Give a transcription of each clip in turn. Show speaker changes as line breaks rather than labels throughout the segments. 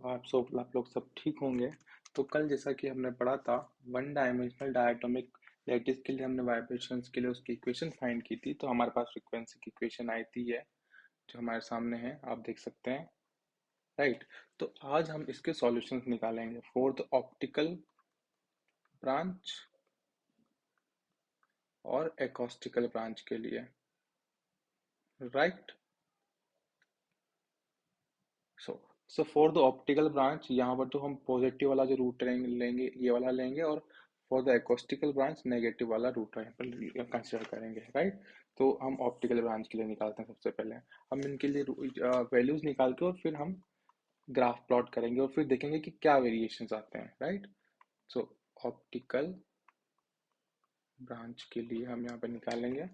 आप लोग सब ठीक होंगे। तो कल जैसा कि हमने पढ़ा था, वन डायमेंशनल डायटोमिक लैटिस के लिए हमने वाइब्रेशंस के लिए उसकी इक्वेशन फाइंड की थी। तो हमारे पास फ्रीक्वेंसी की इक्वेशन आई थी है, जो हमारे सामने है, आप देख सकते हैं। राइट। तो आज हम इसके सॉल्यूशंस निकालेंगे फॉर द ऑप्टिकल ब्रांच और एकॉस्टिकल ब्रांच के लिए। Right. So so for the optical branch यहाँ पर तो हम पॉजिटिव वाला जो रूट लेंगे ये वाला लेंगे, और for the acoustical branch negative वाला रूट यहाँ पर कंसिडर करेंगे। राइट। तो हम ऑप्टिकल ब्रांच के लिए निकालते हैं। सबसे पहले हम इनके लिए वैल्यूज निकाल के और फिर हम ग्राफ प्लॉट करेंगे और फिर देखेंगे कि क्या वेरिएशंस आते हैं। राइट। सो ऑप्टिकल ब्रांच के लिए हम यहाँ पर निकालेंगे।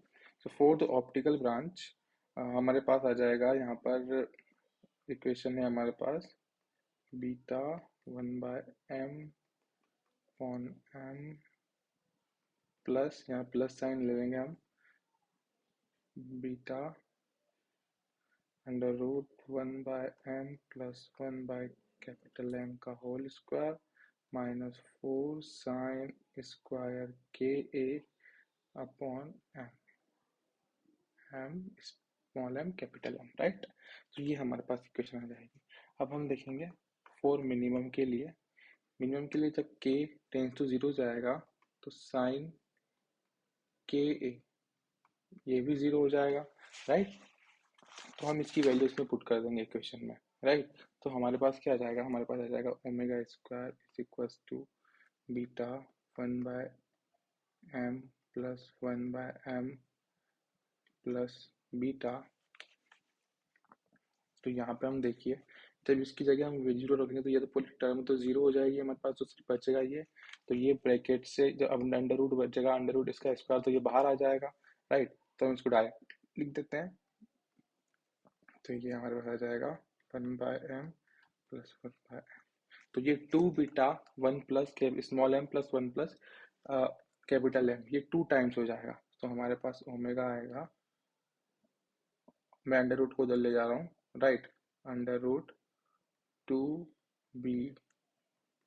So for the optical branch हमारे पास आ जाएगा, यहाँ पर इक्वेशन है हमारे पास beta 1/m upon M plus, यहाँ प्लस साइन ले लेंगे हम, beta under root 1/m plus 1/कैपिटल M का whole square minus 4 sine square K A upon M, M small M capital M. Right. तो ये हमारे पास इक्वेशन आ जाएगी। अब हम देखेंगे फॉर मिनिमम के लिए जब k टेंस टू जीरो जाएगा तो साइन के ए ये भी जीरो हो जाएगा। राइट। तो हम इसकी वैल्यू इसमें पुट कर देंगे इक्वेशन में। राइट। तो हमारे पास क्या आ जाएगा, हमारे पास आ जाएगा omega square is equals to beta 1/m plus 1/m plus beta. तो यहाँ पे हम देखिए, जब इसकी जगह हम जीरो रखेंगे तो ये तो पूरी टर्म तो जीरो हो जाएगी हमारे पास, तो सिर्फ बचेगा ये। तो ये ब्रैकेट से जब अब अंडर रूट बचेगा, अंडर रूट इसका स्क्वायर, तो ये बाहर आ जाएगा। राइट। तो हम इसको डायरेक्ट लिख देते हैं। तो ये हमारे पास आ जाएगा 1/m प्लस 1/m। तो ये 2 beta 1 plus small m plus 1 plus capital M, ये 2 टाइम्स हो जाएगा। तो हमारे पास ओमेगा आएगा, मैं अंडर रूट को उधर ले जा रहा हूँ। Right. Under root 2b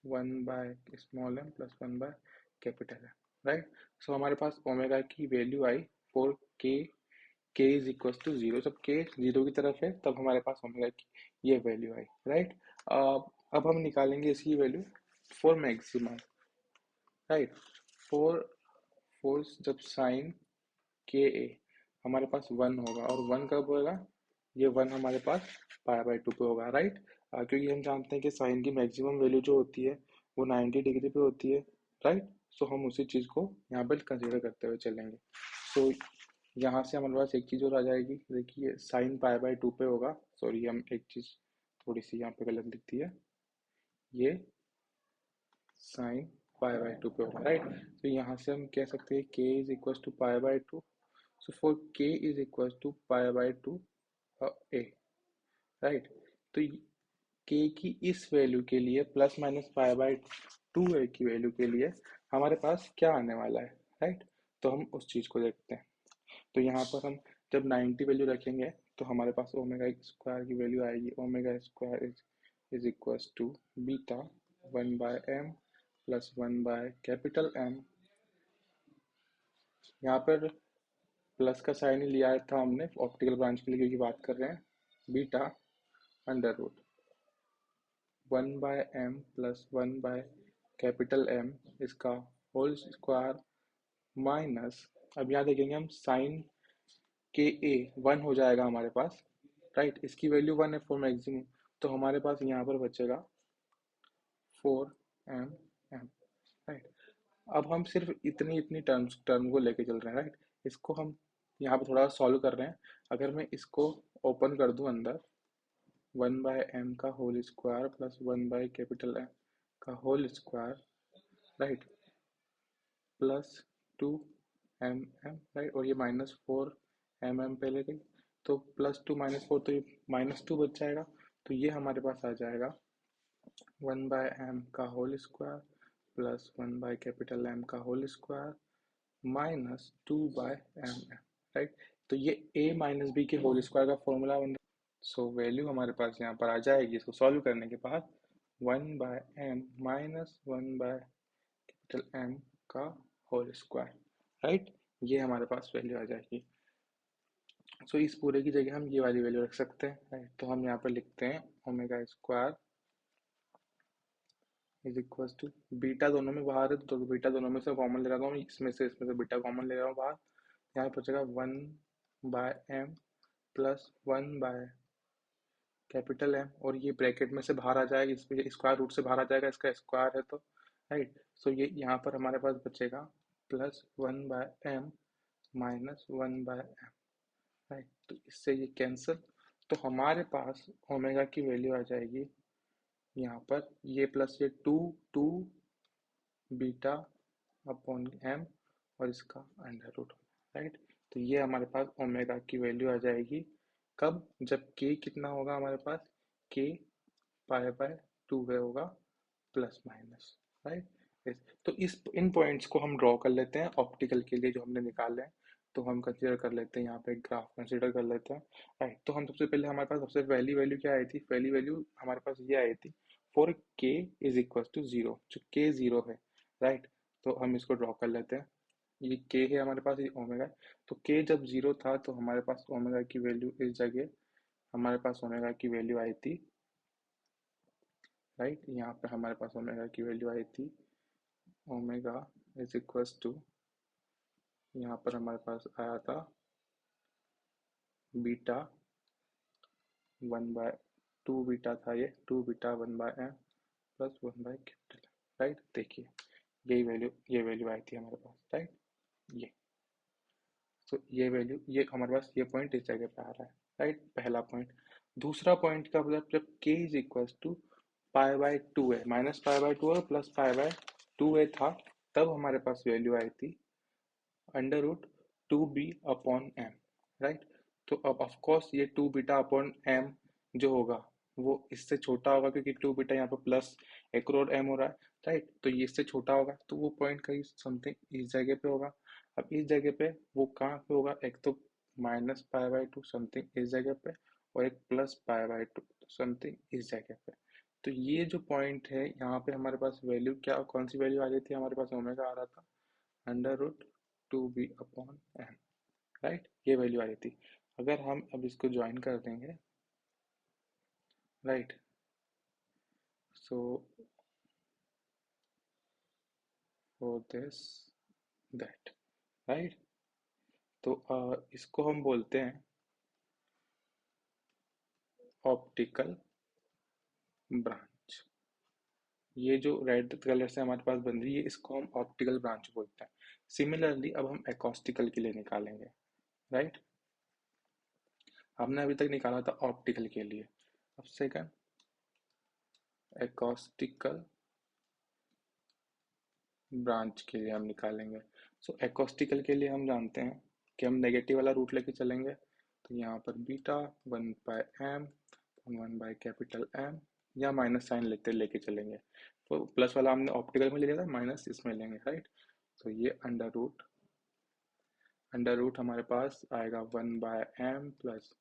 small m plus 1/कैपिटल M। Right. So हमारे पास ओमेगा की value I for k is equal to zero. जब k जीरो की तरफ है तब हमारे पास ओमेगा की ये वैल्यू आई। राइट। अब हम निकालेंगे इसकी value for maximum. Right. For for जब साइन के ए हमारे पास वन होगा, और वन कब होगा, ये वन हमारे पास π/2 पे होगा। राइट। क्योंकि हम जानते हैं कि साइन की मैक्सिमम वैल्यू जो होती है वो 90 डिग्री पे होती है। राइट। सो हम उसी चीज़ को यहाँ पर कंसिडर करते हुए चलेंगे। सो यहाँ से हमारे पास एक चीज़ और आ जाएगी। देखिए साइन π/2 पे होगा, सॉरी हम एक चीज़ थोड़ी सी यहाँ पे गलत लिख दी है, ये साइन π/2 पे होगा। राइट। तो यहाँ से हम कह सकते हैं k is equal to π/2। So for k is equal to π/2 A. Right. तो k की इस वैल्यू के लिए प्लस माइनस π/2 ए की वैल्यू के लिए हमारे पास क्या आने वाला है। राइट। तो हम उस चीज़ को देखते हैं। तो यहाँ पर हम जब 90 वैल्यू रखेंगे तो हमारे पास ओमेगा स्क्वायर की वैल्यू आएगी, omega square is equal to beta 1/m plus 1/कैपिटल M। यहाँ पर प्लस का साइन ही लिया था हमने ऑप्टिकल ब्रांच के लिए, क्योंकि बात कर रहे हैं beta under root 1/m plus 1/कैपिटल M इसका होल स्क्वायर माइनस, अब यहाँ देखेंगे हम साइन के ए वन हो जाएगा हमारे पास। राइट। इसकी वैल्यू वन है फॉर मैक्सिमम, तो हमारे पास यहाँ पर बचेगा 4m। राइट। अब हम सिर्फ इतनी इतनी टर्म को लेके चल रहे हैं। राइट। इसको हम यहाँ पर थोड़ा सॉल्व कर रहे हैं। अगर मैं इसको ओपन कर दूं अंदर, 1/m का होल स्क्वायर प्लस 1/कैपिटल M का whole square, right, plus 2mm। Right. और ये -4mm पहले गई, तो +2 -4, तो ये -2 बच जाएगा। तो ये हमारे पास आ जाएगा 1/m का होल स्क्वायर प्लस 1/कैपिटल M का whole square minus 2/mm। Right. तो ये a माइनस बी के होल स्क्वायर का फॉर्मूला बन रहा है। सो वैल्यू हमारे पास यहाँ पर आ जाएगी इसको सॉल्व करने के बाद 1/m माइनस 1/M का होल स्क्वायर, राइट। ये हमारे पास वैल्यू आ जाएगी। सो इस पूरे की जगह हम ये वाली वैल्यू रख सकते हैं, राइट। तो हम यहाँ पर लिखते हैं omega square is equal to, beta दोनों में बाहर है तो बीटा दोनों में से कॉमन ले रहा हूँ, इसमें से बीटा कॉमन ले रहा हूँ बाहर। यहाँ पर बचेगा 1/m प्लस 1/M, और ये ब्रैकेट में से बाहर आ जाएगा, इसमें स्क्वायर रूट से बाहर आ जाएगा, इसका स्क्वायर है तो, राइट। सो ये यहाँ पर हमारे पास बचेगा plus 1/m minus 1/m, right. तो इससे ये कैंसिल, तो हमारे पास ओमेगा की वैल्यू आ जाएगी यहाँ पर ये प्लस ये 2 बीटा अपॉन m और इसका अंडर रूट, राइट। तो ये हमारे पास ओमेगा की वैल्यू आ जाएगी कब, जब k कितना होगा हमारे पास, k π/2 होगा प्लस माइनस, राइट। तो इस इन पॉइंट्स को हम ड्रॉ कर लेते हैं ऑप्टिकल के लिए जो हमने निकाले हैं। तो हम कंसीडर कर लेते हैं, यहाँ पे एक ग्राफ कंसीडर कर लेते हैं, राइट। तो हम सबसे पहले हमारे पास सबसे पहली वैल्यू क्या आई थी, पहली वैल्यू हमारे पास ये आई थी for k is equal to 0, जो k 0 है, राइट। तो हम इसको ड्रॉ कर लेते हैं, ये k है हमारे पास, ये ओमेगा है। तो k जब 0 था तो हमारे पास ओमेगा की वैल्यू इस जगह हमारे पास ओमेगा की वैल्यू आई थी, राइट। यहाँ पे हमारे पास ओमेगा की वैल्यू आई थी ओमेगा इज इक्वल टू, यहाँ पर हमारे पास आया था बीटा 1/2 बीटा था, ये 2 beta 1/m plus 1/M, right. देखिए ये वैल्यू आई थी हमारे पास, राइट। ये तो ये वैल्यू, ये हमारे पास ये पॉइंट इस जगह पे आ रहा है, राइट, पहला पॉइंट। दूसरा पॉइंट का मतलब जब k इज इक्वल टू π/2 है, माइनस π/2 है प्लस π/2 है था, तब हमारे पास वैल्यू आई थी अंडर रूट 2b/m, राइट। तो अब ऑफ कोर्स ये 2 बीटा अपॉन m जो होगा वो इससे छोटा होगा, क्योंकि 2 बीटा यहाँ पे प्लस एक और m हो रहा है, राइट। तो ये इससे छोटा होगा, तो वो पॉइंट कहीं समथिंग इस जगह पे होगा। अब इस जगह पे वो कहाँ पे होगा, एक तो माइनस π/2 समथिंग इस जगह पे, और एक प्लस π/2 समथिंग इस जगह पे। तो ये जो पॉइंट है यहाँ पे हमारे पास वैल्यू क्या, कौन सी वैल्यू आ रही थी, हमारे पास ओमेगा आ रहा था अंडर रूट 2b/m, राइट। ये वैल्यू आ रही थी। अगर हम अब इसको ज्वाइन कर देंगे, right, so for this that, right. तो इसको हम बोलते हैं ऑप्टिकल ब्रांच। ये जो रेड कलर से हमारे पास बन रही है इसको हम ऑप्टिकल ब्रांच बोलते हैं। सिमिलरली अब हम एकॉस्टिकल के लिए निकालेंगे, राइट। हमने अभी तक निकाला था ऑप्टिकल के लिए, अब सेकंड एकॉस्टिकल ब्रांच के लिए हम निकालेंगे। सो एकॉस्टिकल के लिए हम जानते हैं कि हम नेगेटिव वाला रूट लेके चलेंगे, तो यहाँ पर बीटा 1/m 1/M, या माइनस साइन लेके चलेंगे। तो प्लस वाला हमने ऑप्टिकल में ले लिया था, माइनस इसमें लेंगे, राइट। तो ये अंडर रूट हमारे पास आएगा 1/m प्लस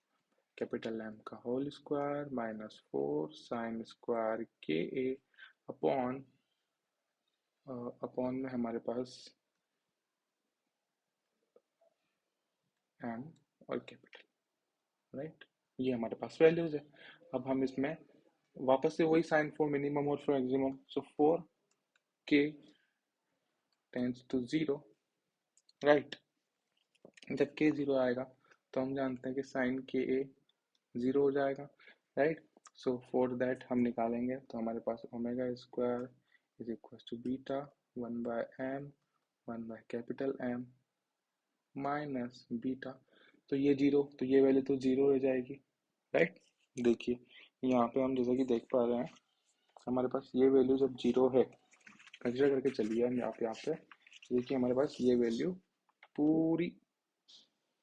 M का whole square minus 4 sine square KA upon upon में हमारे पास m और कैपिटल, राइट। ये हमारे पास वैल्यूज है। अब हम इसमें वापस से वही साइन फॉर मिनिमम और for maximum, so 4k tends to 0, right. जब k 0 आएगा तो हम जानते हैं कि साइन KA 0 हो जाएगा, राइट। सो फॉर दैट हम निकालेंगे, तो हमारे पास omega square is equal to beta 1/m 1/M minus beta, तो ये 0, तो ये वैल्यू तो 0 हो जाएगी, राइट। देखिए यहाँ पे हम जैसा कि देख पा रहे हैं हमारे पास ये वैल्यू जब 0 है, कंसिडर करके चलिए हम यहाँ पे देखिए हमारे पास ये वैल्यू पूरी,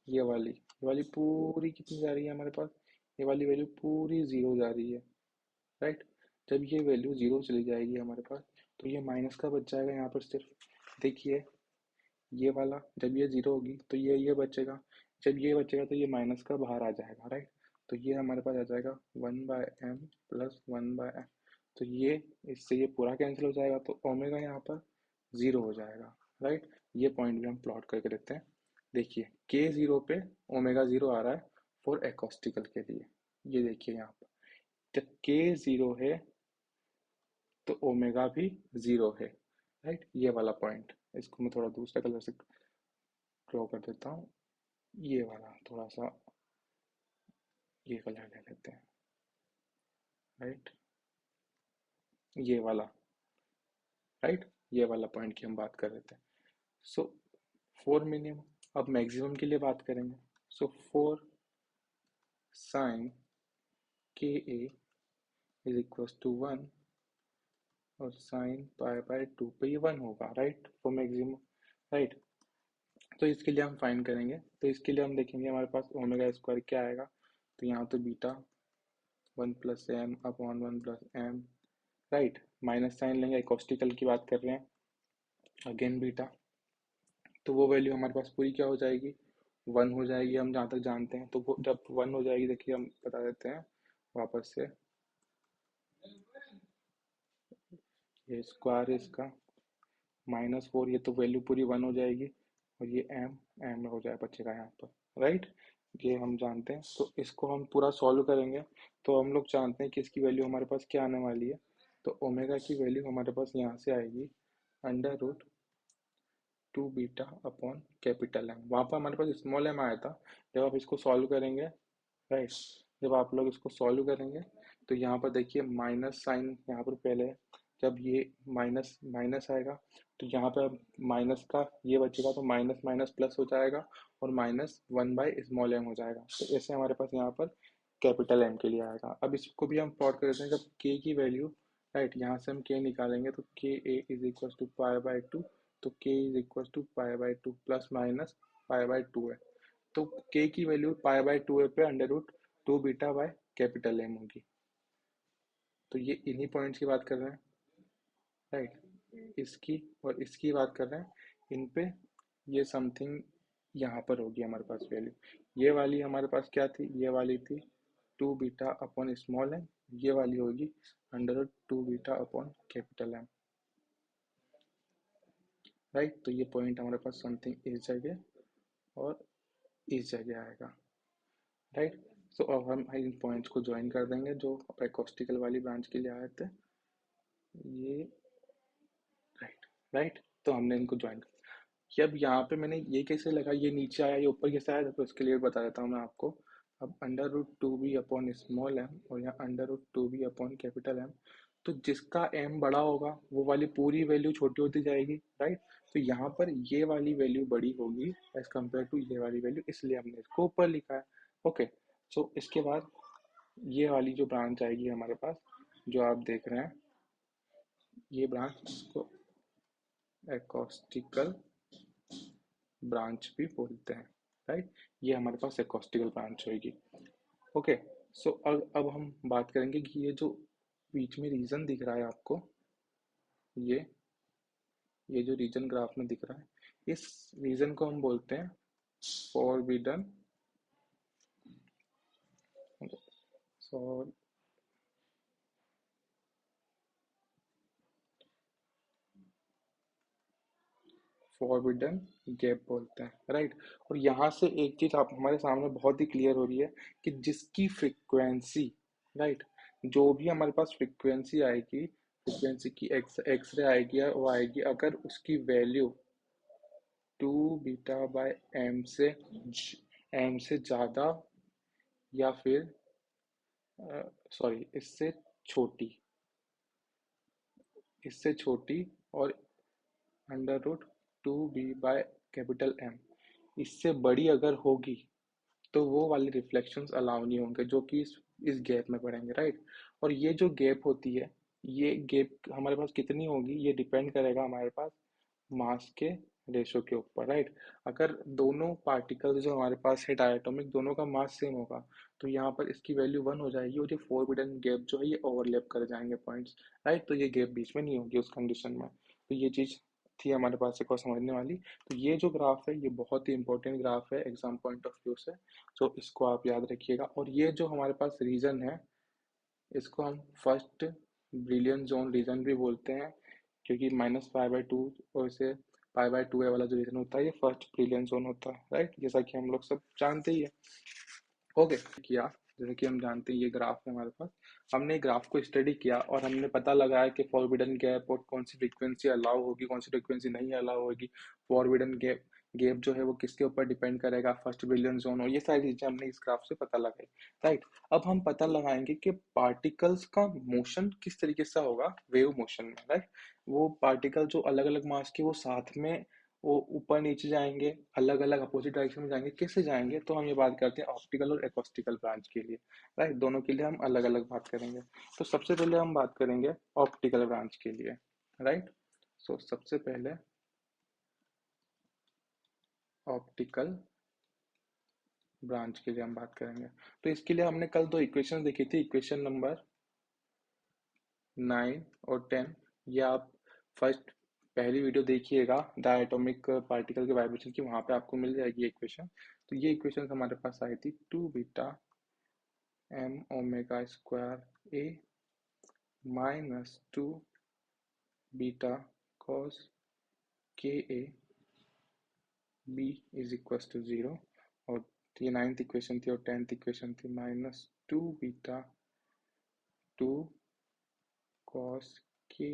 ये वाली पूरी कितनी जा रही है हमारे पास, ये वाली वैल्यू पूरी 0 जा रही है, राइट। जब ये वैल्यू 0 चली जाएगी हमारे पास तो ये माइनस का बच जाएगा यहाँ पर सिर्फ। देखिए ये वाला जब ये 0 होगी तो ये बचेगा, जब ये बचेगा तो ये माइनस का बाहर आ जाएगा, राइट। तो ये हमारे पास आ जाएगा 1/m प्लस 1/m, तो ये इससे ये पूरा कैंसिल हो जाएगा, तो ओमेगा यहाँ पर 0 हो जाएगा, राइट। ये पॉइंट भी हम प्लॉट करके देते हैं। देखिए के 0 पे ओमेगा 0 आ रहा है फॉर एकॉस्टिकल के लिए। ये देखिए यहाँ पर जब के 0 है तो ओमेगा भी 0 है, राइट। ये वाला पॉइंट, इसको मैं थोड़ा दूसरे कलर से ड्रॉ कर देता हूँ। ये वाला थोड़ा सा ये कलर ले लेते हैं, राइट। ये वाला, राइट। ये वाला पॉइंट की हम बात कर रहे थे। सो फॉर मिनिमम, अब मैक्सिमम के लिए बात करेंगे। सो फॉर साइन के ए इज इक्वल टू 1 और साइन पाई बाय 2 पे ये 1 होगा, राइट, फॉर मैक्सिमम, राइट। तो इसके लिए हम फाइंड करेंगे, तो इसके लिए हम देखेंगे हमारे पास ओमेगा स्क्वायर क्या आएगा। तो यहाँ तो beta 1 plus M upon 1 plus M, right. Minus sine लेंगे, एकॉस्टिकल की बात कर रहे हैं, अगेन बीटा। तो वो वैल्यू हमारे पास पूरी क्या हो जाएगी, 1 हो जाएगी, हम जहाँ तक जानते हैं। तो वो जब 1 हो जाएगी, देखिए हम बता देते हैं वापस से, ये स्क्वायर इसका -4, ये तो वैल्यू पूरी 1 हो जाएगी, और ये एम एम हो जाए बचेगा यहाँ पर, राइट। ये हम जानते हैं। तो इसको हम पूरा सॉल्व करेंगे, तो हम लोग जानते हैं कि इसकी वैल्यू हमारे पास क्या आने वाली है। तो ओमेगा की वैल्यू हमारे पास यहाँ से आएगी √2 बीटा अपॉन कैपिटल एम। वहाँ पर हमारे पास स्मॉल एम आया था। जब आप इसको सॉल्व करेंगे, राइट, जब आप लोग इसको सॉल्व करेंगे तो यहाँ पर देखिए माइनस साइन यहाँ पर पहले है। जब ये माइनस माइनस आएगा तो यहाँ पर माइनस का ये बचेगा, तो माइनस माइनस प्लस हो जाएगा और -1/स्मॉल एम हो जाएगा। तो ऐसे हमारे पास यहाँ पर कैपिटल एम के लिए आएगा। अब इसको भी हम प्लॉट कर देते हैं। जब के की वैल्यू, राइट, यहाँ से हम के निकालेंगे तो K A is equal to pi. तो K is equal to pi plus minus pi है। तो के की वैल्यू पाई/2 है पे √2 बीटा बाय कैपिटल एम होगी। तो ये इन्हीं पॉइंट्स की बात कर रहे हैं, राइट। इसकी और इसकी बात कर रहे हैं, इन पे ये समथिंग यहाँ पर होगी हमारे पास वैल्यू। ये वाली हमारे पास क्या थी, ये वाली थी 2 बीटा अपॉन स्मॉल एम। ये वाली होगी √2 beta upon capital M, right. तो ये पॉइंट हमारे पास समथिंग इस जगह और इस जगह आएगा, राइट। सो अब हम इन पॉइंट्स को ज्वाइन कर देंगे जो एकॉस्टिकल वाली ब्रांच के लिए आए थे, ये, राइट, राइट। तो हमने इनको ज्वाइन कर, कि अब यहाँ पे मैंने ये कैसे लगा, ये नीचे आया, ये ऊपर कैसे आया, तो उसके लिए बता देता हूँ मैं आपको। अब √2b अपॉन स्मॉल एम और यहाँ √2b अपॉन कैपिटल एम, तो जिसका एम बड़ा होगा वो वाली पूरी वैल्यू छोटी होती जाएगी, राइट। तो यहाँ पर ये वाली वैल्यू बड़ी होगी एज कम्पेयर टू ये वाली वैल्यू, इसलिए हमने इसको ऊपर लिखा है। ओके। सो इसके बाद ये वाली जो ब्रांच आएगी हमारे पास, जो आप देख रहे हैं, ये ब्रांच, इसको एकॉस्टिकल ब्रांच भी बोलते हैं, राइट। ये हमारे पास एकॉस्टिकल ब्रांच होगी। ओके। सो अब हम बात करेंगे कि ये जो बीच में रीजन दिख रहा है आपको, ये ये जो रीजन ग्राफ में दिख रहा है, इस रीजन को हम बोलते हैं फॉरबिडन, फॉर फॉरबिडन गैप बोलते हैं, राइट। और यहाँ से एक चीज आप हमारे सामने बहुत ही क्लियर हो रही है कि जिसकी फ्रिक्वेंसी, राइट, जो भी हमारे पास फ्रिक्वेंसी आएगी, फ्रिक्वेंसी की एक्सरे आएगी, वो आएगी अगर उसकी वैल्यू 2 बीटा बाय एम से ज़्यादा या फिर सॉरी छोटी इससे छोटी और √2b/, कैपिटल एम, इससे बड़ी अगर होगी तो वो वाले रिफ्लेक्शंस अलाउ नहीं होंगे जो कि इस गैप में पड़ेंगे, राइट। और ये जो गैप होती है, ये गैप हमारे पास कितनी होगी, ये डिपेंड करेगा हमारे पास मास के रेशो के ऊपर, राइट। अगर दोनों पार्टिकल्स जो हमारे पास है डायटोमिक, दोनों का मास सेम होगा, तो यहाँ पर इसकी वैल्यू 1 हो जाएगी और ये फोरबिडन गैप जो है ये ओवरलैप कर जाएंगे पॉइंट्स, राइट। तो ये गैप बीच में नहीं होगी उस कंडीशन में। तो ये चीज़ थी हमारे पास एक और समझने वाली। तो ये जो ग्राफ है ये बहुत ही इंपॉर्टेंट ग्राफ है एग्जाम पॉइंट ऑफ व्यू से, तो इसको आप याद रखिएगा। और ये जो हमारे पास रीजन है, इसको हम फर्स्ट ब्रिलियंट जोन रीजन भी बोलते हैं, क्योंकि -π/2 और इसे π/2a वाला जो रीजन होता है ये फर्स्ट ब्रिलियंट जोन होता है, राइट, जैसा कि हम लोग सब जानते ही है। ओके किया, जैसे कि हम जानते हैं ये ग्राफ है हमारे पास, हमने ग्राफ को स्टडी किया और हमने पता लगाया कि फॉरबिडन गैप और कौन सी फ्रीक्वेंसी अलाउ होगी, कौन सी फ्रीक्वेंसी नहीं अलाउ होगी। फॉरबिडन गैप गैप जो है वो किसके ऊपर डिपेंड करेगा, फर्स्ट ब्रिलियंट जोन, और ये सारी चीजें हमने इस ग्राफ से पता लगाई, राइट। अब हम पता लगाएंगे कि पार्टिकल्स का मोशन किस तरीके से होगा वेव मोशन में, राइट। वो पार्टिकल जो अलग अलग मास के वो साथ में वो ऊपर नीचे जाएंगे, अलग अलग अपोजिट डायरेक्शन में जाएंगे, कैसे जाएंगे, तो हम ये बात करते हैं ऑप्टिकल और एकॉस्टिकल ब्रांच के लिए, राइट। दोनों के लिए हम अलग अलग बात करेंगे। तो सबसे पहले हम बात करेंगे ऑप्टिकल ब्रांच के लिए, राइट। सो सबसे पहले ऑप्टिकल ब्रांच के लिए हम बात करेंगे। तो इसके लिए हमने कल दो इक्वेशन देखी थी, इक्वेशन नंबर 9 और 10। ये आप फर्स्ट पहली वीडियो देखिएगा डायटोमिक पार्टिकल के वाइब्रेशन की, वहां पे आपको मिल जाएगी इक्वेशन। तो ये इक्वेशन हमारे पास आई थी 2β m omega square a -2β cos ka b is equal to 0। और ये 9th इक्वेशन थी और 10th इक्वेशन थी -2β 2 cos ka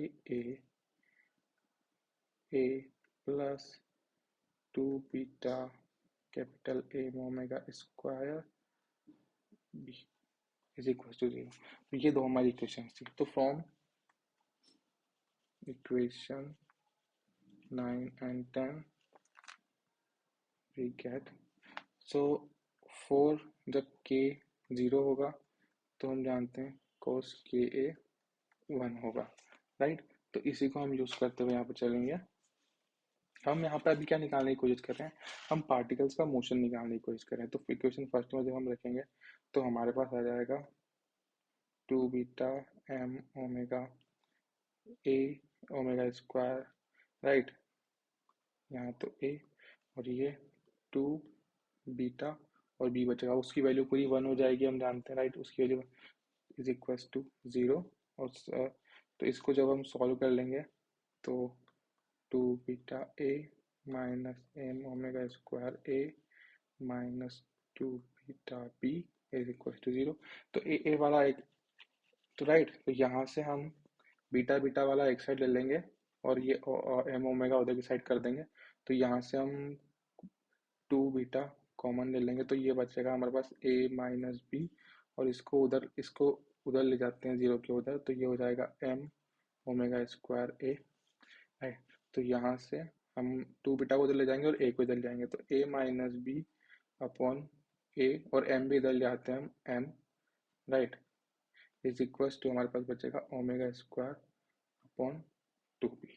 a plus 2β capital A omega square b is equal to 0। तो ये दो हमारी इक्वेशन थी। तो from equation 9 and 10 we get, so 4 जब k 0 होगा तो हम जानते हैं cos ka 1 होगा, राइट। तो इसी को हम यूज करते हुए यहाँ पे चलेंगे। हम यहाँ पे अभी क्या निकालने की कोशिश कर रहे हैं, हम पार्टिकल्स का मोशन निकालने की कोशिश कर रहे हैं। तो इक्वेशन फर्स्ट में जब हम रखेंगे तो हमारे पास आ जाएगा 2β m omega a omega square, right. यहाँ तो a और ये 2β और b बचेगा, उसकी वैल्यू पूरी 1 हो जाएगी, हम जानते हैं, राइट। उसकी वैल्यू इज इक्वल टू 0। और तो इसको जब हम सॉल्व कर लेंगे तो 2β a minus m omega square a minus 2β b is equal to 0। तो ए वाला एक, तो राइट, तो यहाँ से हम बीटा बीटा वाला एक साइड ले लेंगे और ये एम ओमेगा उधर की साइड कर देंगे। तो यहाँ से हम 2β कॉमन ले लेंगे तो ये बचेगा हमारे पास a माइनस बी, और इसको उधर ले जाते हैं 0 के उधर, तो ये हो जाएगा m omega square a, right. तो यहाँ से हम 2β को उधर ले जाएंगे और a को इधर ले जाएंगे, तो a minus B upon a, और m भी इधर ले आते हैं हम m, right, is equal to हमारे पास बचेगा omega square upon 2b,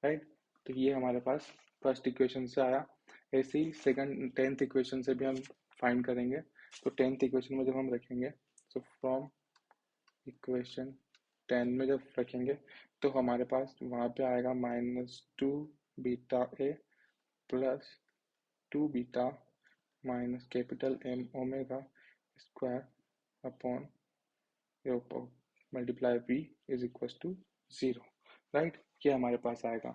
right. तो ये हमारे पास फर्स्ट इक्वेशन से आया। ऐसे ही सेकंड 10th इक्वेशन से भी हम फाइंड करेंगे। तो 10th इक्वेशन में जब हम रखेंगे तो फ्रॉम इक्वेशन 10 में जब रखेंगे तो हमारे पास वहाँ पे आएगा -2β a plus 2β minus capital M omega square upon multiply b is equal to 0, right. ये हमारे पास आएगा।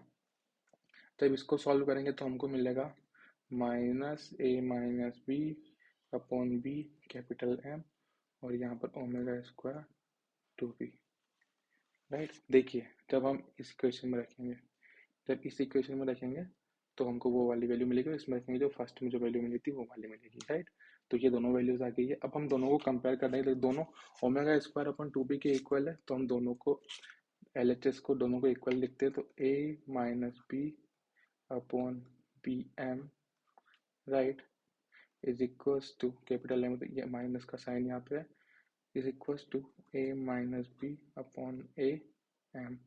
जब इसको सॉल्व करेंगे तो हमको मिलेगा -a-b upon b capital M और यहाँ पर ओमेगा स्क्वायर 2b, राइट। देखिए जब हम इस इक्वेशन में रखेंगे, जब इस इक्वेशन में रखेंगे तो हमको वो वाली वैल्यू मिलेगी, इसमें रखेंगे जो फर्स्ट में जो वैल्यू मिली थी वो वाली मिलेगी, राइट। तो ये दोनों वैल्यूज आ गई है। अब हम दोनों को कंपेयर कर देंगे, तो दोनों ओमेगा स्क्वायर अपॉन 2b के इक्वल है, तो हम दोनों को LHS को दोनों को इक्वल लिखते हैं। तो a minus B upon B M, right, is equals to capital M, ये माइनस का साइन यहाँ पे है, is equals to a minus B upon A M.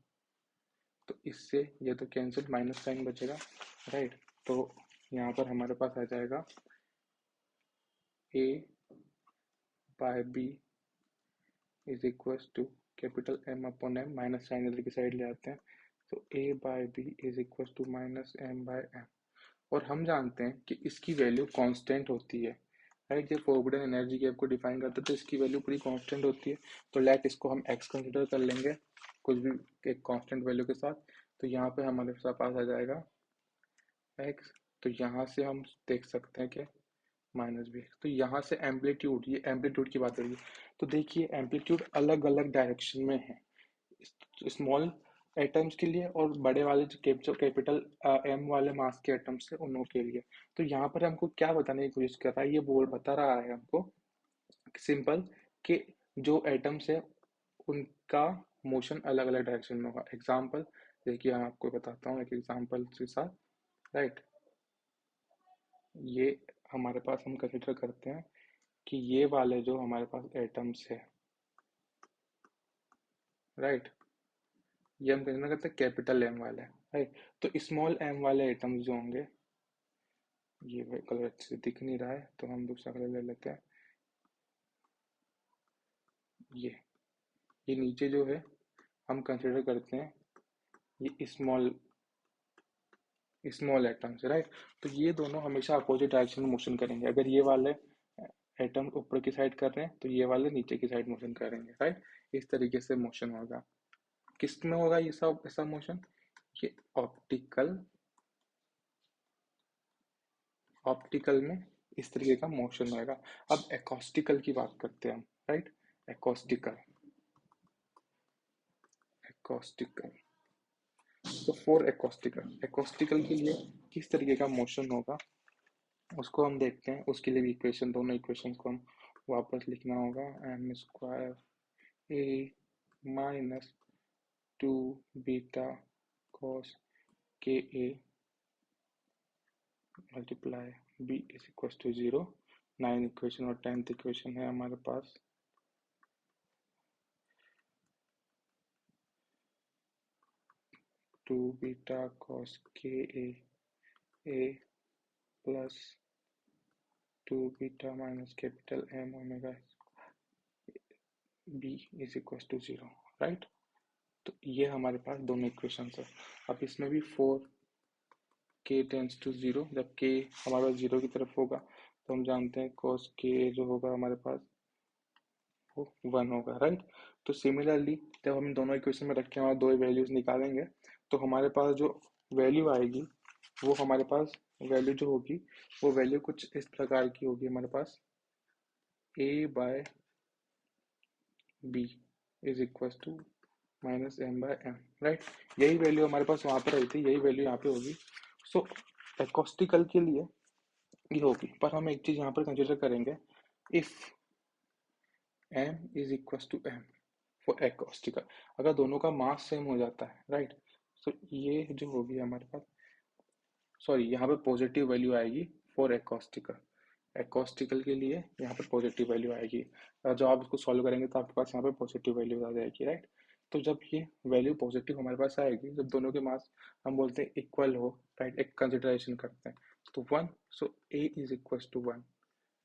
तो इससे ये तो कैंसिल, माइनस साइन बचेगा, राइट। तो यहाँ पर हमारे पास आ जाएगा a by B is equals to capital M upon M, minus sign इधर की साइड ले आते हैं, तो a by B is equals to minus m by M. और हम जानते हैं कि इसकी वैल्यू कांस्टेंट होती है, राइट। ये फोरबिडन एनर्जी गैप को डिफाइन करते हैं, तो इसकी वैल्यू पूरी कांस्टेंट होती है। तो लेट इसको हम एक्स कंसिडर कर लेंगे कुछ भी एक कांस्टेंट वैल्यू के साथ। तो यहाँ पे हमारे पास आ जाएगा एक्स। तो यहाँ से हम देख सकते हैं कि माइनस बी। तो यहाँ से एम्पलीट्यूड, ये एम्पलीट्यूड की बात हो रही है, तो देखिए एम्पलीट्यूड अलग अलग डायरेक्शन में है स्मॉल एटम्स के लिए और बड़े वाले जो कैपिटल एम वाले मास के एटम्स है उनों के लिए। तो यहाँ पर हमको क्या बताने की कोशिश कर रहा है, ये बोर्ड बता रहा है हमको सिंपल कि जो एटम्स है उनका मोशन अलग अलग डायरेक्शन में होगा। एग्जाम्पल देखिए, मैं आपको बताता हूँ एक एग्जाम्पल के साथ। राइट, ये हमारे पास हम कंसिडर करते हैं कि ये वाले जो हमारे पास एटम्स है, राइट, ये हम कंसिडर करते हैं कैपिटल एम वाले। राइट, तो स्मॉल एम वाले एटम्स जो होंगे, ये कलर अच्छे से दिख नहीं रहा है तो हम दूसरा कलर ले लेते हैं। ये नीचे जो है हम कंसिडर करते हैं ये स्मॉल स्मॉल एटम्स, राइट। तो ये दोनों हमेशा अपोजिट डायरेक्शन में मोशन करेंगे। अगर ये वाले एटम ऊपर की साइड कर रहे हैं तो ये वाले नीचे की साइड मोशन करेंगे, राइट। इस तरीके से मोशन होगा। किस में होगा ये सब ऐसा मोशन? ये ऑप्टिकल में इस तरीके का मोशन होगा। अब एकॉस्टिकल की बात करते हैं हम, राइट। एकॉस्टिकल एकॉस्टिकल तो फॉर एकॉस्टिकल के लिए किस तरीके का मोशन होगा उसको हम देखते हैं। उसके लिए भी इक्वेशन, दोनों इक्वेशन को हम वापस लिखना होगा। M square A minus 2 beta cos K A multiply B is equal to 0। 9 equation और 10th इक्वेशन है हमारे पास। To beta cos K A plus 2 beta minus capital M omega B is equal to 0, right. तो ये हमारे पास दोनों equation है। अब इसमें भी 4 के टेंस टू 0, जब के हमारे पास 0 की तरफ होगा तो हम जानते हैं cos के जो होगा हमारे पास वो 1 होगा, राइट। तो सिमिलरली जब हम दोनों इक्वेशन में रखें और दो वैल्यूज निकालेंगे तो हमारे पास जो वैल्यू आएगी वो हमारे पास वैल्यू जो होगी वो वैल्यू कुछ इस प्रकार की होगी हमारे पास। a by B is equal to minus M by M, right. यही वैल्यू हमारे पास वहां पर आई थी, यही वैल्यू यहाँ पे होगी। सो एकॉस्टिकल के लिए ये होगी, पर हम एक चीज यहाँ पर कंसिडर करेंगे, if m is equal to m for acoustical, अगर दोनों का मास सेम हो जाता है, राइट। सो ये जो होगी हमारे पास, सॉरी यहाँ पे पॉजिटिव वैल्यू आएगी फॉर एकॉस्टिकल। एकॉस्टिकल के लिए यहाँ पे पॉजिटिव वैल्यू आएगी। जब आप इसको सॉल्व करेंगे तो आपके पास यहाँ पे पॉजिटिव वैल्यू आ जाएगी, राइट। तो जब ये वैल्यू पॉजिटिव हमारे पास आएगी, जब दोनों के मास हम बोलते हैं इक्वल हो, राइट, एक कंसिडरेशन करते हैं तो 1, so A is equal to 1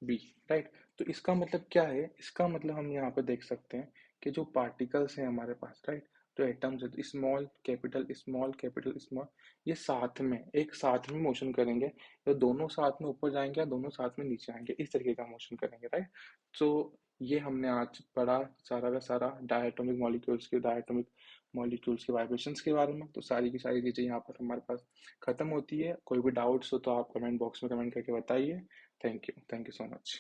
B, right. तो इसका मतलब क्या है? इसका मतलब हम यहाँ पे देख सकते हैं कि जो पार्टिकल्स हैं हमारे पास, राइट, जो एटम्स है, small capital small capital small, ये साथ में एक साथ में मोशन करेंगे, या दोनों साथ में ऊपर जाएंगे या दोनों साथ में नीचे आएंगे, इस तरीके का मोशन करेंगे, राइट। तो ये हमने आज पढ़ा सारा का सारा डायटोमिक मॉलिक्यूल्स के वाइब्रेशंस के बारे में। तो सारी की सारी चीज़ें यहाँ पर हमारे पास खत्म होती है। कोई भी डाउट्स हो तो आप कमेंट बॉक्स में कमेंट करके बताइए। Thank you so much.